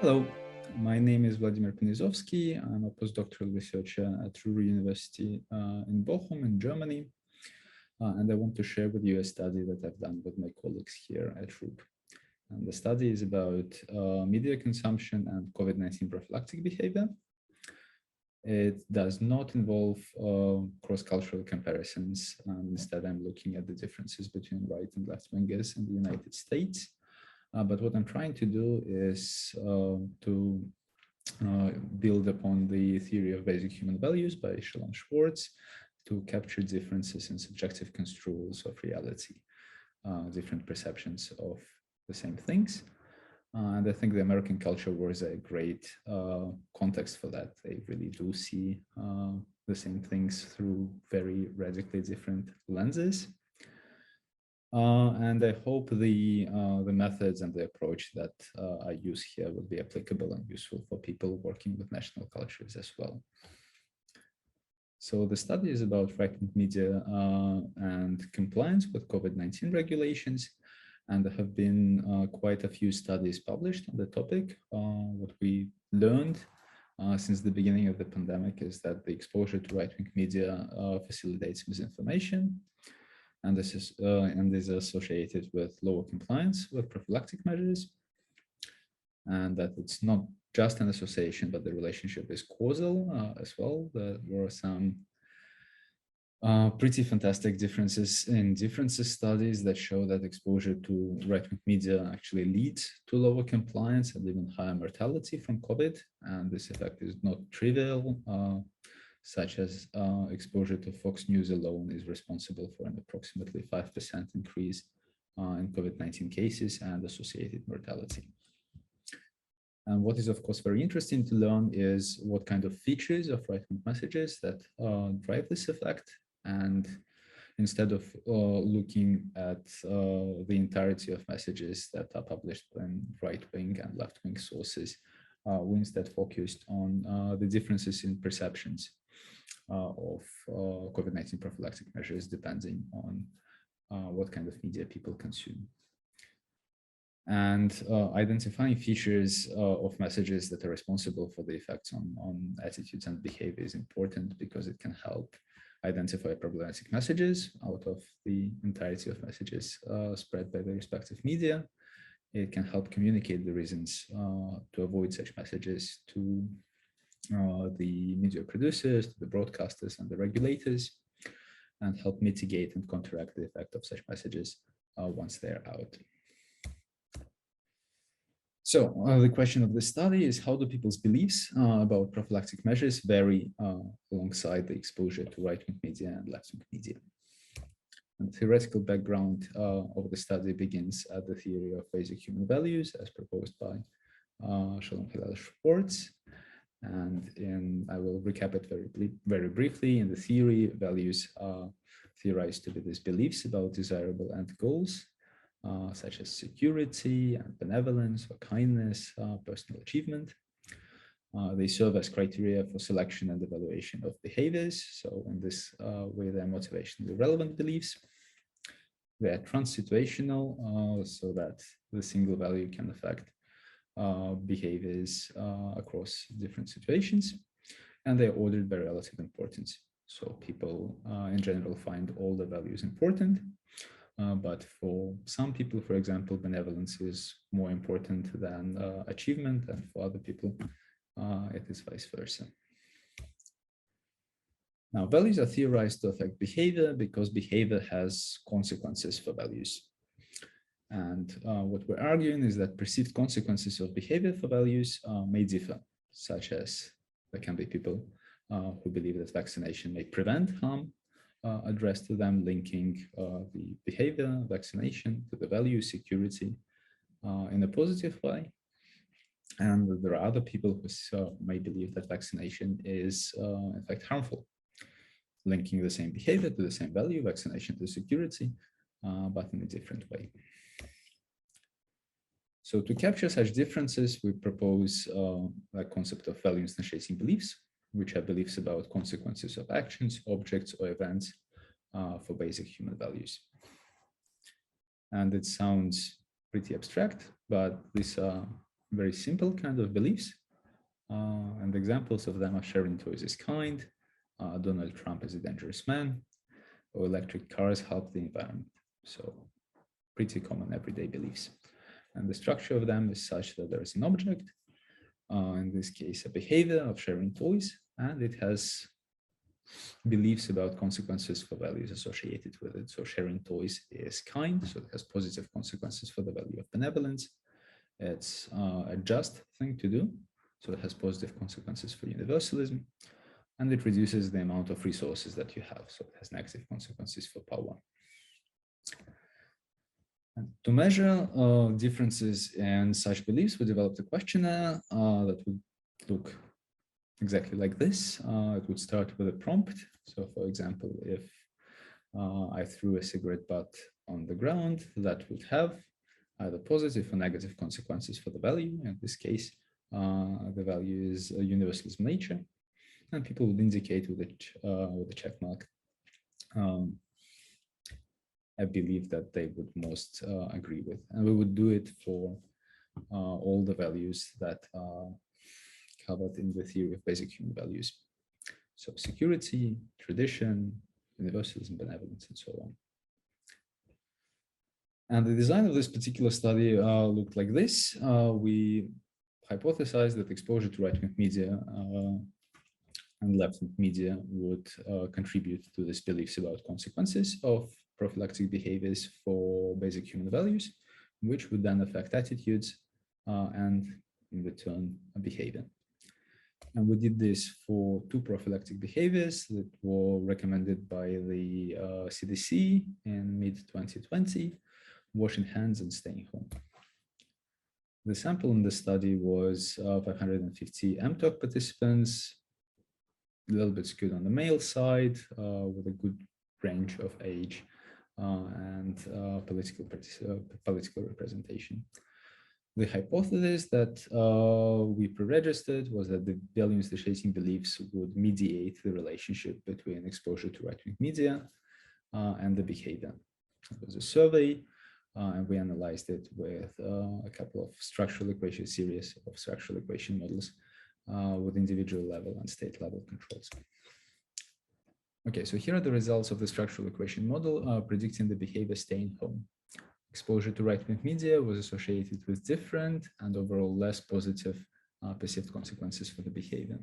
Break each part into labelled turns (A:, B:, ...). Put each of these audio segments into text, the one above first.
A: Hello, my name is Vladimir Ponizovskiy. I'm a postdoctoral researcher at Ruhr University in Bochum in Germany. And I want to share with you a study that I've done with my colleagues here at Ruhr. And the study is about media consumption and COVID-19 prophylactic behavior. It does not involve cross-cultural comparisons. Instead, I'm looking at the differences between right and left wingers in the United States. But what I'm trying to do is to build upon the theory of basic human values by Shalom Schwartz to capture differences in subjective construals of reality, different perceptions of the same things. And I think the American culture was a great context for that. They really do see the same things through very radically different lenses. And I hope the methods and the approach that I use here will be applicable and useful for people working with national cultures as well. So the study is about right-wing media and compliance with COVID-19 regulations. And there have been quite a few studies published on the topic. What we learned since the beginning of the pandemic is that the exposure to right-wing media facilitates misinformation. And this is associated with lower compliance with prophylactic measures, and that it's not just an association, but the relationship is causal as well. There were some pretty fantastic differences in differences studies that show that exposure to right-wing media actually leads to lower compliance and even higher mortality from COVID. And this effect is not trivial. Such as exposure to Fox News alone is responsible for an approximately 5% increase in COVID-19 cases and associated mortality. And what is, of course, very interesting to learn is what kind of features of right-wing messages that drive this effect. And instead of looking at the entirety of messages that are published in right-wing and left-wing sources, we instead focused on the differences in perceptions of COVID-19 prophylactic measures depending on what kind of media people consume. And identifying features of messages that are responsible for the effects on attitudes and behavior is important because it can help identify problematic messages out of the entirety of messages spread by the respective media. It can help communicate the reasons to avoid such messages to the media producers, to the broadcasters and the regulators, and help mitigate and counteract the effect of such messages once they're out. So the question of this study is, how do people's beliefs about prophylactic measures vary alongside the exposure to right-wing media and left-wing media? And the theoretical background of the study begins at the theory of basic human values as proposed by Shalom Schwartz. And I will recap it very briefly. In the theory, values are theorized to be these beliefs about desirable end goals, such as security and benevolence or kindness, personal achievement. They serve as criteria for selection and evaluation of behaviors. So in this way, they're motivationally relevant beliefs. They're trans-situational, so that the single value can affect behaviors across different situations, and they're ordered by relative importance. So people in general find all the values important, but for some people, for example, benevolence is more important than achievement, and for other people, it is vice versa. Now, values are theorized to affect behavior because behavior has consequences for values. And what we're arguing is that perceived consequences of behavior for values may differ, such as there can be people who believe that vaccination may prevent harm addressed to them, linking the behavior, vaccination to the value security in a positive way. And there are other people who may believe that vaccination is in fact harmful, linking the same behavior to the same value, vaccination to security, but in a different way. So to capture such differences, we propose a concept of value instantiating beliefs, which are beliefs about consequences of actions, objects, or events for basic human values. And it sounds pretty abstract, but these are very simple kind of beliefs. And examples of them are sharing toys is kind, Donald Trump is a dangerous man, or electric cars help the environment. So pretty common everyday beliefs. And the structure of them is such that there is an object, in this case, a behavior of sharing toys, and it has beliefs about consequences for values associated with it. So sharing toys is kind, so it has positive consequences for the value of benevolence. It's a just thing to do, so it has positive consequences for universalism, and it reduces the amount of resources that you have, so it has negative consequences for power. And to measure differences in such beliefs, we developed a questionnaire that would look exactly like this. It would start with a prompt. So for example, if I threw a cigarette butt on the ground, that would have either positive or negative consequences for the value. In this case, the value is a universalist nature, and people would indicate with a check mark a belief that they would most agree with. And we would do it for all the values that are covered in the theory of basic human values. So security, tradition, universalism, benevolence, and so on. And the design of this particular study looked like this. We hypothesized that exposure to right-wing media and left-wing media would contribute to these beliefs about consequences of prophylactic behaviors for basic human values, which would then affect attitudes and in return behavior. And we did this for 2 prophylactic behaviors that were recommended by the CDC in mid-2020, washing hands and staying home. The sample in the study was 550 MTOC participants, a little bit skewed on the male side, with a good range of age and political representation. The hypothesis that we pre-registered was that the value instantiating beliefs would mediate the relationship between exposure to right-wing media and the behavior. It was a survey, and we analyzed it with a couple of series of structural equation models with individual level and state level controls. Okay, so here are the results of the structural equation model predicting the behavior staying home. Exposure to right-wing media was associated with different and overall less positive perceived consequences for the behavior.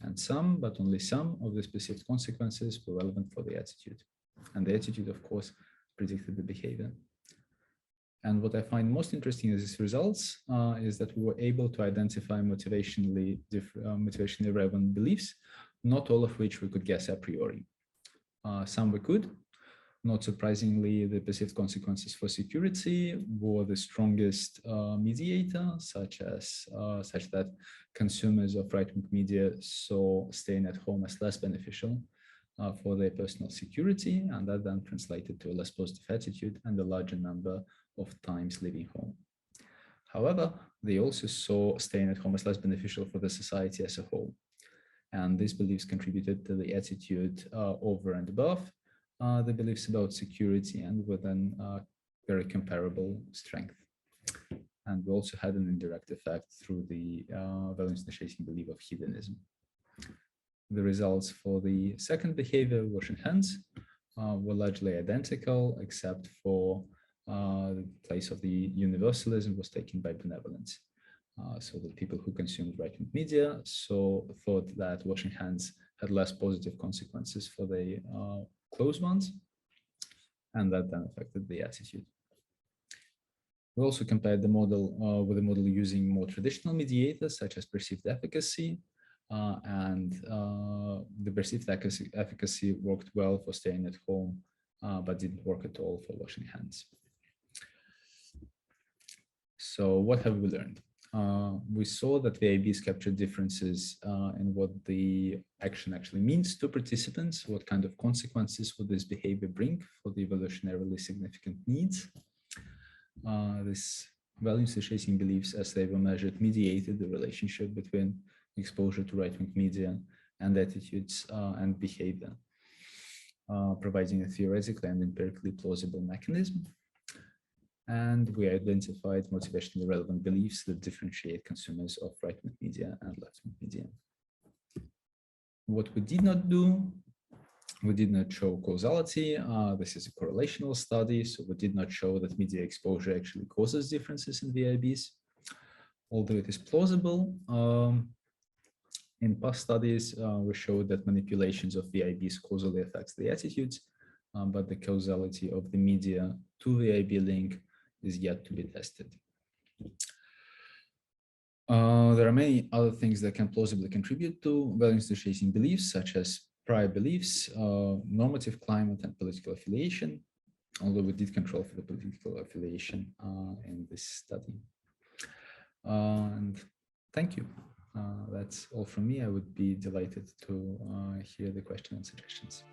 A: And some, but only some, of these perceived consequences were relevant for the attitude. And the attitude, of course, predicted the behavior. And what I find most interesting in these results is that we were able to identify motivationally relevant beliefs, not all of which we could guess a priori. Some we could. Not surprisingly, the perceived consequences for security were the strongest mediator, such that consumers of right-wing media saw staying at home as less beneficial for their personal security, and that then translated to a less positive attitude and a larger number of times leaving home. However, they also saw staying at home as less beneficial for the society as a whole. And these beliefs contributed to the attitude over and above the beliefs about security, and with a very comparable strength. And we also had an indirect effect through the value instantiating belief of hedonism. The results for the second behavior, washing hands, were largely identical, except for the place of the universalism was taken by benevolence. So the people who consumed right-wing media thought that washing hands had less positive consequences for the close ones, and that then affected the attitude. We also compared the model with a model using more traditional mediators, such as perceived efficacy, and the perceived efficacy worked well for staying at home, but didn't work at all for washing hands. So what have we learned? We saw that VIBs capture differences in what the action actually means to participants, what kind of consequences would this behavior bring for the evolutionarily significant needs. This value instantiating beliefs, as they were measured, mediated the relationship between exposure to right-wing media and attitudes and behavior, providing a theoretically and empirically plausible mechanism. And we identified motivationally relevant beliefs that differentiate consumers of right-wing media and left-wing media. What we did not do, we did not show causality. This is a correlational study, so we did not show that media exposure actually causes differences in VIBs, although it is plausible. In past studies, we showed that manipulations of VIBs causally affects the attitudes, but the causality of the media to VIB link is yet to be tested. There are many other things that can plausibly contribute to value institutionalizing beliefs, such as prior beliefs, normative climate, and political affiliation, although we did control for the political affiliation in this study. And thank you. That's all from me. I would be delighted to hear the questions and suggestions.